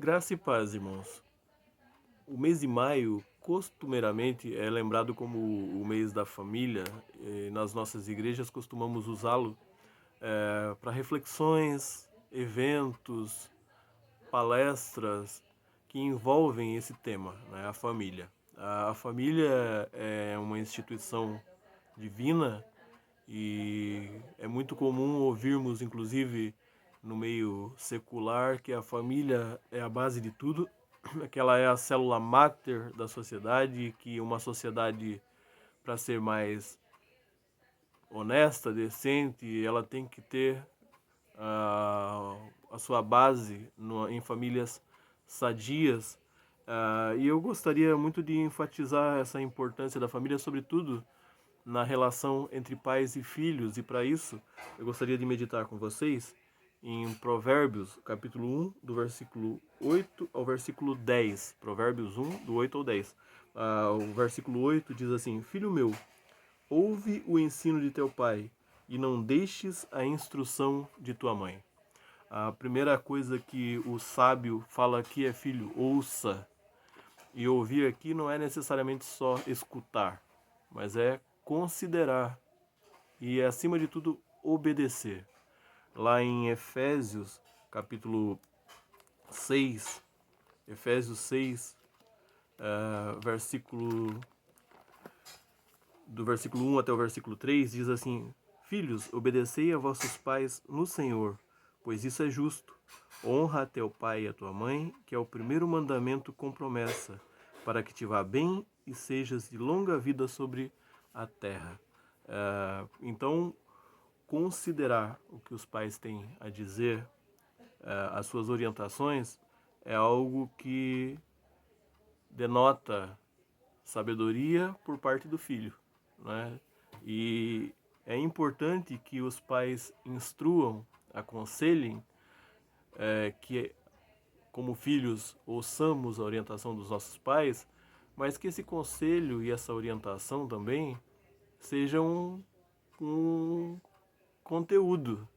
Graça e paz, irmãos. O mês de maio, costumeiramente, é lembrado como o mês da família. E nas nossas igrejas costumamos usá-lo para reflexões, eventos, palestras que envolvem esse tema, né, a família. A família é uma instituição divina e é muito comum ouvirmos, inclusive no meio secular, que a família é a base de tudo, que ela é a célula máter da sociedade, que uma sociedade, para ser mais honesta, decente, ela tem que ter a sua base em famílias sadias. E eu gostaria muito de enfatizar essa importância da família, sobretudo na relação entre pais e filhos, e para isso eu gostaria de meditar com vocês em Provérbios, capítulo 1, do versículo 8 ao versículo 10. Provérbios 1, do 8 ao 10. O versículo 8 diz assim: Filho meu, ouve o ensino de teu pai, e não deixes a instrução de tua mãe. A primeira coisa que o sábio fala aqui é: filho, ouça. E ouvir aqui não é necessariamente só escutar, mas é considerar e, acima de tudo, obedecer. Lá em Efésios, capítulo 6, Efésios 6, versículo do versículo 1 até o versículo 3, diz assim: Filhos, obedecei a vossos pais no Senhor, pois isso é justo. Honra a teu pai e a tua mãe, que é o primeiro mandamento com promessa, para que te vá bem e sejas de longa vida sobre a terra. Então, considerar o que os pais têm a dizer, as suas orientações, é algo que denota sabedoria por parte do filho, né? E é importante que os pais instruam, aconselhem, que como filhos ouçamos a orientação dos nossos pais, mas que esse conselho e essa orientação também sejam um conteúdo,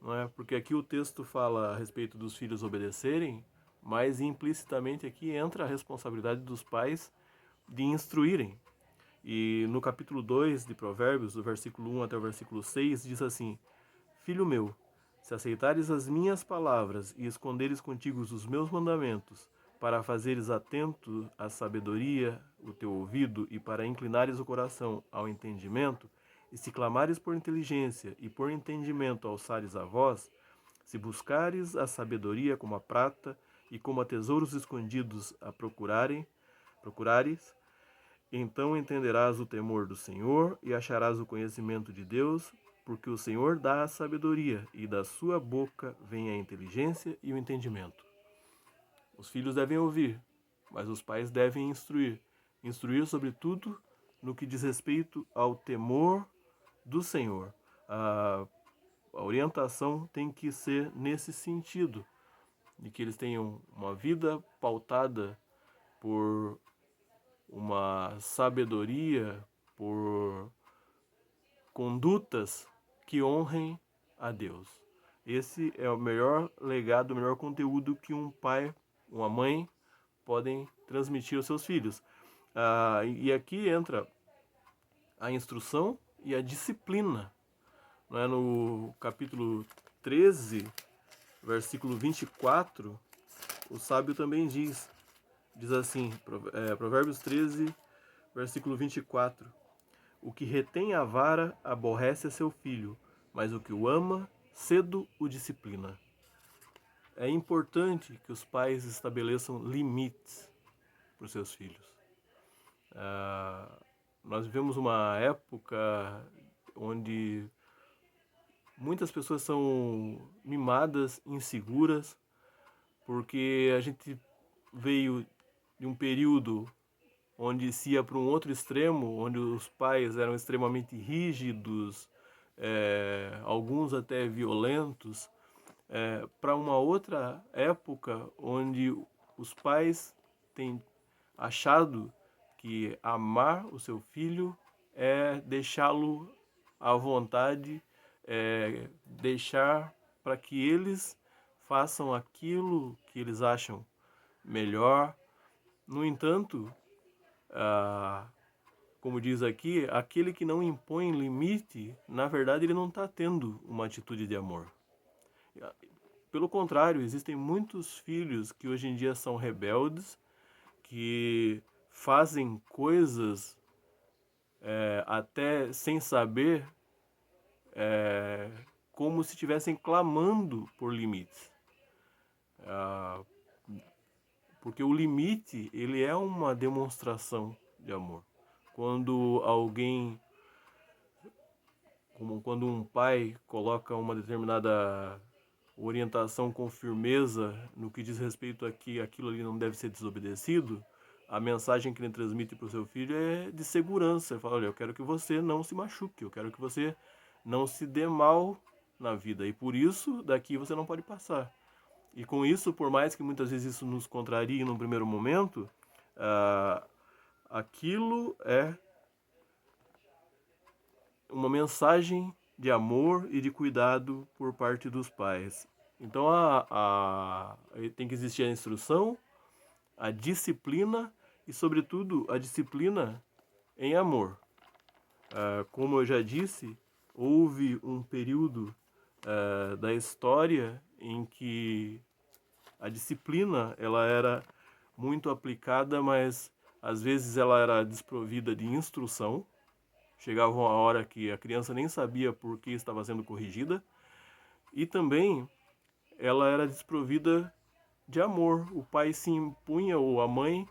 não é? Porque aqui o texto fala a respeito dos filhos obedecerem, mas implicitamente aqui entra a responsabilidade dos pais de instruírem. E no capítulo 2 de Provérbios, do versículo 1 até o versículo 6, diz assim: Filho meu, se aceitares as minhas palavras e esconderes contigo os meus mandamentos, para fazeres atento à sabedoria o teu ouvido e para inclinares o coração ao entendimento, e se clamares por inteligência e por entendimento alçares a voz, se buscares a sabedoria como a prata e como a tesouros escondidos a procurares, então entenderás o temor do Senhor e acharás o conhecimento de Deus, porque o Senhor dá a sabedoria e da sua boca vem a inteligência e o entendimento. Os filhos devem ouvir, mas os pais devem instruir. Instruir, sobretudo, no que diz respeito ao temor do Senhor. A orientação tem que ser nesse sentido, de que eles tenham uma vida pautada por uma sabedoria, por condutas que honrem a Deus. Esse é o melhor legado, o melhor conteúdo que um pai, uma mãe podem transmitir aos seus filhos. E aqui entra a instrução e a disciplina. Não é? No capítulo 13, versículo 24, o sábio também diz assim, Provérbios 13, versículo 24: O que retém a vara aborrece a seu filho, mas o que o ama, cedo o disciplina. É importante que os pais estabeleçam limites para os seus filhos. Nós vivemos uma época onde muitas pessoas são mimadas, inseguras, porque a gente veio de um período onde se ia para um outro extremo, onde os pais eram extremamente rígidos, alguns até violentos, para uma outra época onde os pais têm achado que amar o seu filho é deixá-lo à vontade, deixar para que eles façam aquilo que eles acham melhor. No entanto, como diz aqui, aquele que não impõe limite, na verdade ele não está tendo uma atitude de amor. Pelo contrário, existem muitos filhos que hoje em dia são rebeldes, que fazem coisas até sem saber, como se estivessem clamando por limites. Porque o limite, ele é uma demonstração de amor. Quando quando um pai coloca uma determinada orientação com firmeza no que diz respeito a que aquilo ali não deve ser desobedecido, a mensagem que ele transmite para o seu filho é de segurança. Ele fala, olha, eu quero que você não se machuque, eu quero que você não se dê mal na vida, e por isso daqui você não pode passar. E com isso, por mais que muitas vezes isso nos contrarie num primeiro momento, aquilo é uma mensagem de amor e de cuidado por parte dos pais. Então tem que existir a instrução, a disciplina e, sobretudo, a disciplina em amor. Como eu já disse, houve um período da história em que a disciplina ela era muito aplicada, mas às vezes ela era desprovida de instrução. Chegava uma hora que a criança nem sabia por que estava sendo corrigida. E também ela era desprovida de amor. O pai se impunha, ou a mãe,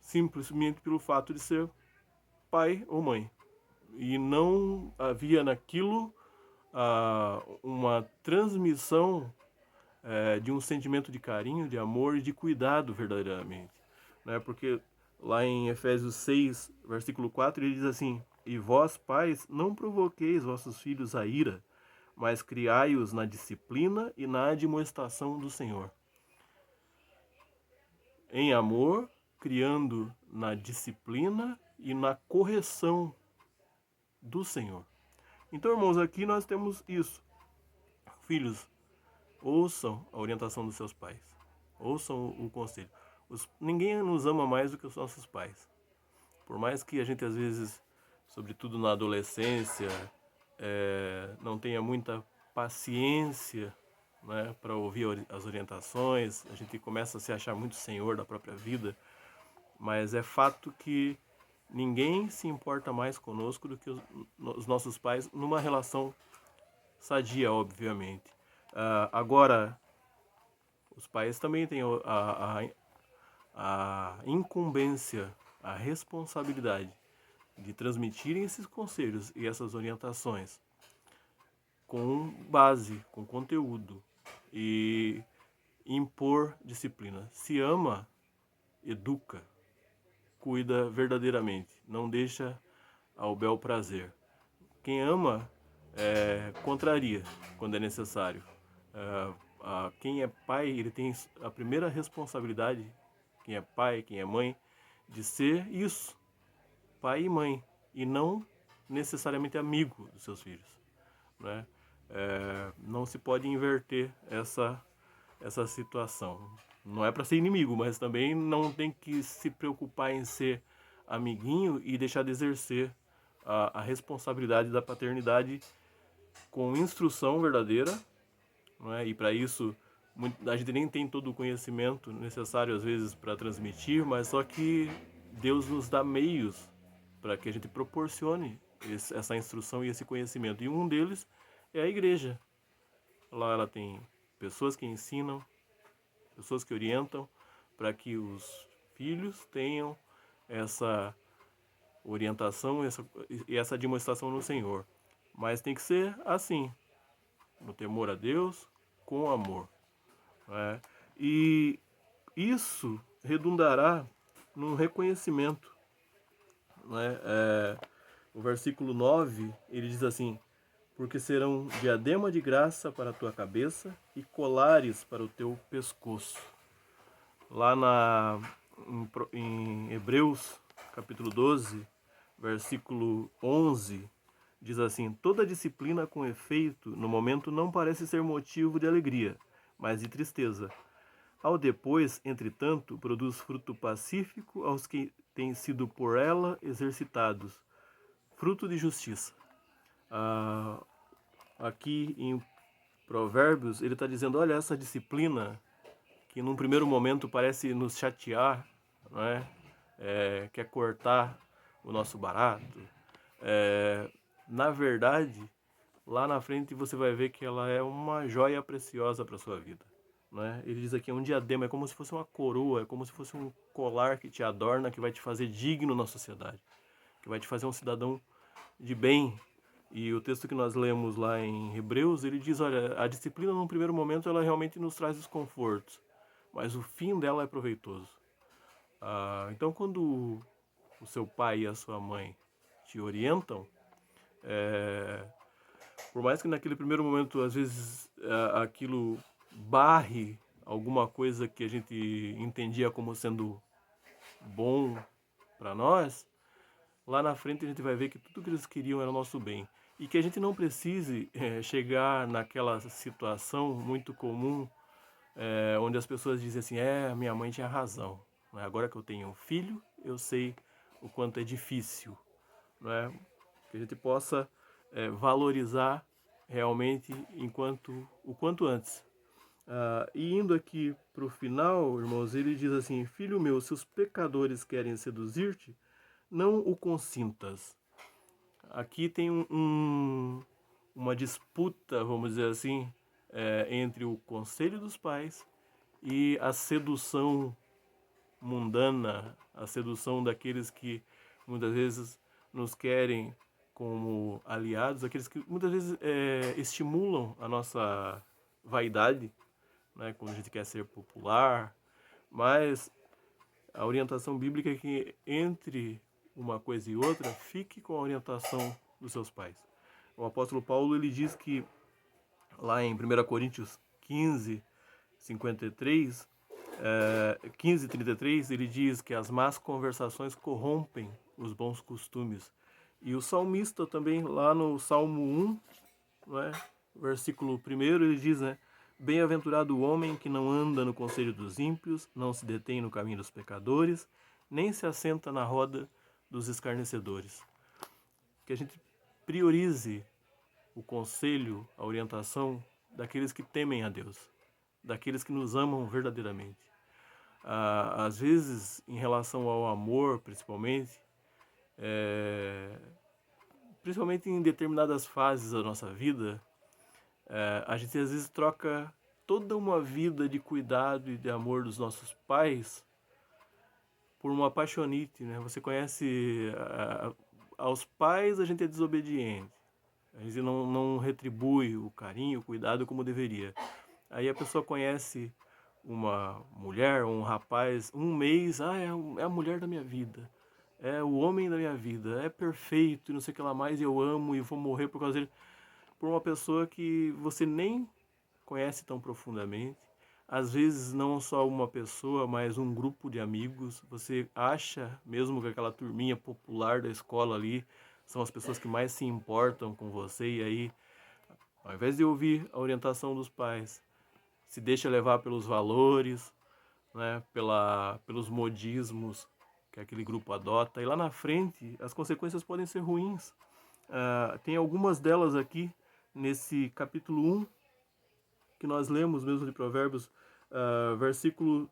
simplesmente pelo fato de ser pai ou mãe. E não havia naquilo uma transmissão de um sentimento de carinho, de amor e de cuidado verdadeiramente. Né? Porque lá em Efésios 6, versículo 4, ele diz assim: e vós, pais, não provoqueis vossos filhos a ira, mas criai-os na disciplina e na admoestação do Senhor. Em amor, criando na disciplina e na correção do Senhor. Então, irmãos, aqui nós temos isso. Filhos, ouçam a orientação dos seus pais. Ouçam o conselho. Ninguém nos ama mais do que os nossos pais. Por mais que a gente, às vezes, sobretudo na adolescência, não tenha muita paciência, né, para ouvir as orientações, a gente começa a se achar muito senhor da própria vida, mas é fato que ninguém se importa mais conosco do que os nossos pais, numa relação sadia, obviamente. Agora, os pais também têm a incumbência, a responsabilidade de transmitirem esses conselhos e essas orientações com base, com conteúdo, e impor disciplina. Se ama, educa, cuida verdadeiramente, não deixa ao bel prazer. Quem ama contraria quando é necessário. Quem é pai, ele tem a primeira responsabilidade, quem é pai, quem é mãe, de ser isso, pai e mãe, e não necessariamente amigo dos seus filhos, né? Não se pode inverter essa situação. Não é para ser inimigo, mas também não tem que se preocupar em ser amiguinho e deixar de exercer a responsabilidade da paternidade com instrução verdadeira, não é? E para isso a gente nem tem todo o conhecimento necessário às vezes para transmitir, mas só que Deus nos dá meios para que a gente proporcione essa instrução e esse conhecimento. E um deles é a igreja. Lá ela tem pessoas que ensinam, pessoas que orientam, para que os filhos tenham essa orientação e essa demonstração no Senhor. Mas tem que ser assim, no temor a Deus, com amor. Né? E isso redundará num reconhecimento. Né? O versículo 9, ele diz assim: porque serão diadema de graça para a tua cabeça e colares para o teu pescoço. Lá em Hebreus, capítulo 12, versículo 11, diz assim: toda disciplina com efeito, no momento, não parece ser motivo de alegria, mas de tristeza. Ao depois, entretanto, produz fruto pacífico aos que têm sido por ela exercitados, fruto de justiça. Aqui em Provérbios, ele está dizendo, olha, essa disciplina que num primeiro momento parece nos chatear, não é? Quer cortar o nosso barato. Na verdade, lá na frente você vai ver que ela é uma joia preciosa para a sua vida. Né? Ele diz aqui, é um diadema, é como se fosse uma coroa, é como se fosse um colar que te adorna, que vai te fazer digno na sociedade, que vai te fazer um cidadão de bem. E o texto que nós lemos lá em Hebreus, ele diz, olha, a disciplina num primeiro momento ela realmente nos traz desconfortos, mas o fim dela é proveitoso. Então quando o seu pai e a sua mãe te orientam, por mais que naquele primeiro momento, às vezes, aquilo barre alguma coisa que a gente entendia como sendo bom para nós, lá na frente a gente vai ver que tudo que eles queriam era o nosso bem. E que a gente não precise chegar naquela situação muito comum, onde as pessoas dizem assim, minha mãe tinha razão. Não é? Agora que eu tenho um filho, eu sei o quanto é difícil. Não é? Que a gente possa valorizar realmente o quanto antes. E indo aqui para o final, irmãos, ele diz assim, filho meu, se os pecadores querem seduzir-te, não o consintas. Aqui tem uma disputa, vamos dizer assim, entre o conselho dos pais e a sedução mundana, a sedução daqueles que muitas vezes nos querem como aliados, aqueles que muitas vezes estimulam a nossa vaidade, né, quando a gente quer ser popular, mas a orientação bíblica é que entre uma coisa e outra, fique com a orientação dos seus pais. O apóstolo Paulo ele diz que lá em 1 Coríntios 15, 53, 15:33, ele diz que as más conversações corrompem os bons costumes. E o salmista também, lá no Salmo 1, não é? Versículo 1, ele diz, né? Bem-aventurado o homem que não anda no conselho dos ímpios, não se detém no caminho dos pecadores, nem se assenta na roda dos escarnecedores. Que a gente priorize o conselho, a orientação daqueles que temem a Deus, daqueles que nos amam verdadeiramente. Às vezes, em relação ao amor, principalmente em determinadas fases da nossa vida, a gente às vezes troca toda uma vida de cuidado e de amor dos nossos pais por uma paixonite, né? Você conhece, aos pais a gente é desobediente, a gente não retribui o carinho, o cuidado como deveria. Aí a pessoa conhece uma mulher ou um rapaz, um mês, é a mulher da minha vida, é o homem da minha vida, é perfeito e não sei o que lá mais, eu amo e vou morrer por causa dele. Por uma pessoa que você nem conhece tão profundamente. Às vezes não só uma pessoa, mas um grupo de amigos. Você acha mesmo que aquela turminha popular da escola ali são as pessoas que mais se importam com você, e aí, ao invés de ouvir a orientação dos pais, se deixa levar pelos valores, né, pelos modismos que aquele grupo adota, e lá na frente as consequências podem ser ruins. Tem algumas delas aqui nesse capítulo 1 que nós lemos mesmo de Provérbios, versículo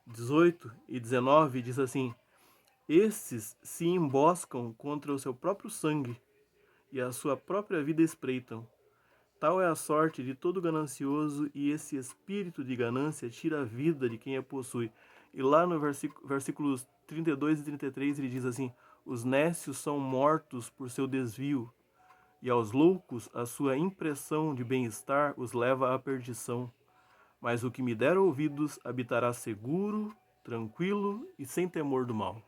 18 e 19, diz assim: estes se emboscam contra o seu próprio sangue e a sua própria vida espreitam. Tal é a sorte de todo ganancioso, e esse espírito de ganância tira a vida de quem a possui. E lá no versículos 32 e 33 ele diz assim: os nécios são mortos por seu desvio, e aos loucos a sua impressão de bem-estar os leva à perdição. Mas o que me der ouvidos habitará seguro, tranquilo e sem temor do mal.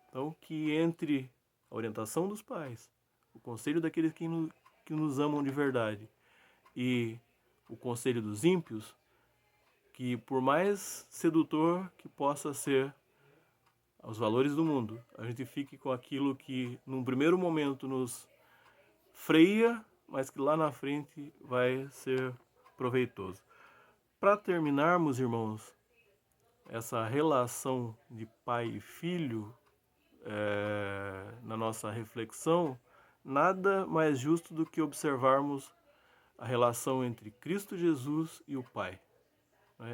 Então, que entre a orientação dos pais, o conselho daqueles que nos amam de verdade e o conselho dos ímpios, que por mais sedutor que possa ser aos valores do mundo, a gente fique com aquilo que num primeiro momento nos freia, mas que lá na frente vai ser proveitoso. Para terminarmos, irmãos, essa relação de pai e filho, na nossa reflexão, nada mais justo do que observarmos a relação entre Cristo Jesus e o Pai.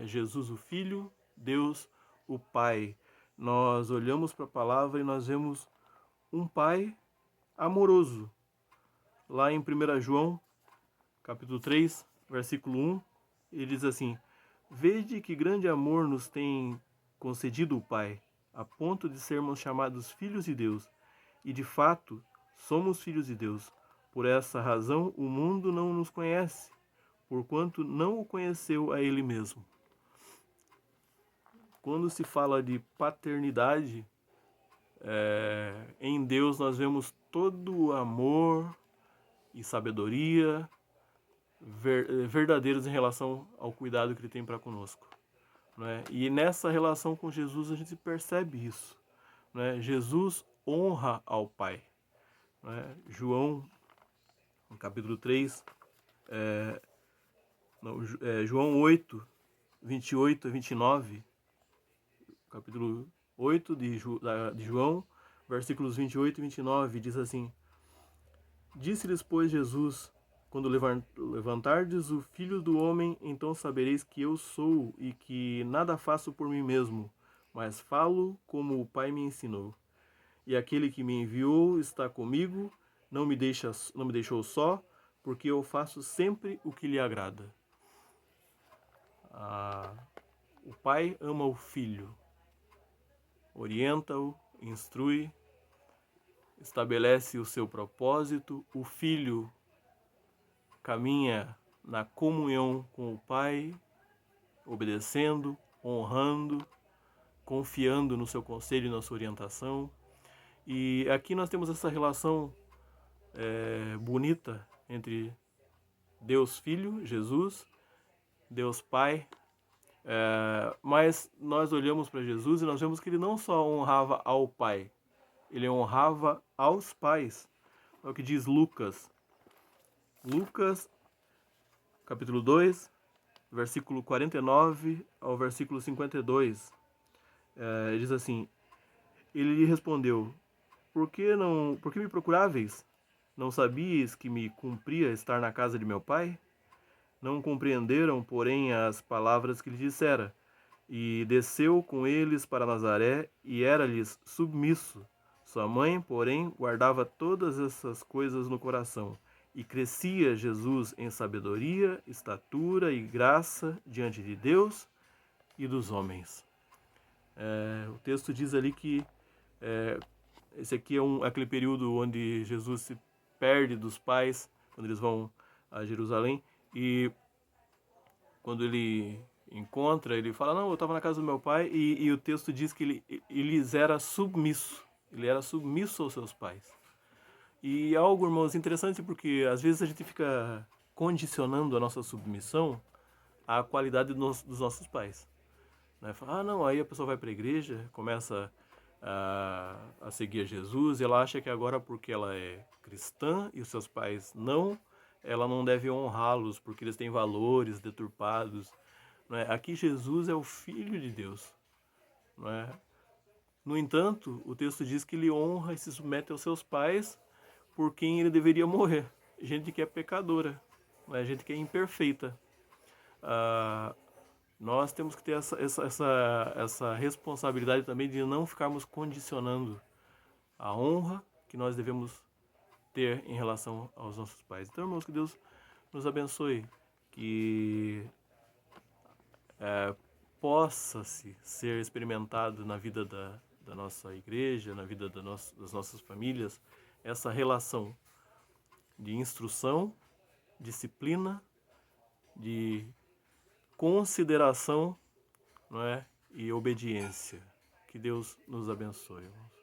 Jesus o Filho, Deus o Pai. Nós olhamos para a palavra e nós vemos um Pai amoroso. Lá em 1 João, capítulo 3, versículo 1, ele diz assim: Vede que grande amor nos tem concedido o Pai, a ponto de sermos chamados filhos de Deus. E de fato, somos filhos de Deus. Por essa razão, o mundo não nos conhece, porquanto não o conheceu a Ele mesmo. Quando se fala de paternidade, em Deus nós vemos todo o amor e sabedoria verdadeiros em relação ao cuidado que Ele tem para conosco. E nessa relação com Jesus a gente percebe isso. Jesus honra ao Pai. João, no capítulo 3, João 8, 28 a 29, capítulo 8 de João, versículos 28 e 29, diz assim: Disse-lhes, pois, Jesus: Quando levantardes o Filho do Homem, então sabereis que eu sou e que nada faço por mim mesmo, mas falo como o Pai me ensinou. E aquele que me enviou está comigo, não me deixou só, porque eu faço sempre o que lhe agrada. O Pai ama o Filho, orienta-o, instrui, estabelece o seu propósito. O Filho caminha na comunhão com o Pai, obedecendo, honrando, confiando no seu conselho e na sua orientação. E aqui nós temos essa relação bonita entre Deus Filho, Jesus, Deus Pai, mas nós olhamos para Jesus e nós vemos que ele não só honrava ao Pai, ele honrava aos pais. É o que diz Lucas. Lucas, capítulo 2, versículo 49 ao versículo 52. Diz assim: Ele lhe respondeu: Por que me procuráveis? Não sabias que me cumpria estar na casa de meu pai? Não compreenderam, porém, as palavras que lhe dissera. E desceu com eles para Nazaré, e era-lhes submisso. Sua mãe, porém, guardava todas essas coisas no coração. E crescia Jesus em sabedoria, estatura e graça diante de Deus e dos homens. O texto diz ali que esse aqui é aquele período onde Jesus se perde dos pais, quando eles vão a Jerusalém, e quando ele encontra, ele fala: não, eu estava na casa do meu pai, e o texto diz que ele era submisso aos seus pais. E algo, irmãos, interessante, porque às vezes a gente fica condicionando a nossa submissão à qualidade dos nossos pais. Fala, não, aí a pessoa vai para a igreja, começa a seguir a Jesus, e ela acha que agora, porque ela é cristã e os seus pais não, ela não deve honrá-los porque eles têm valores deturpados. Aqui Jesus é o Filho de Deus. No entanto, o texto diz que ele honra e se submete aos seus pais por quem ele deveria morrer. Gente que é pecadora, gente que é imperfeita. Nós temos que ter essa responsabilidade também de não ficarmos condicionando a honra que nós devemos ter em relação aos nossos pais. Então, irmãos, que Deus nos abençoe, que possa-se ser experimentado na vida da nossa igreja, na vida das nossas famílias, essa relação de instrução, disciplina, de consideração, e obediência. Que Deus nos abençoe, irmãos.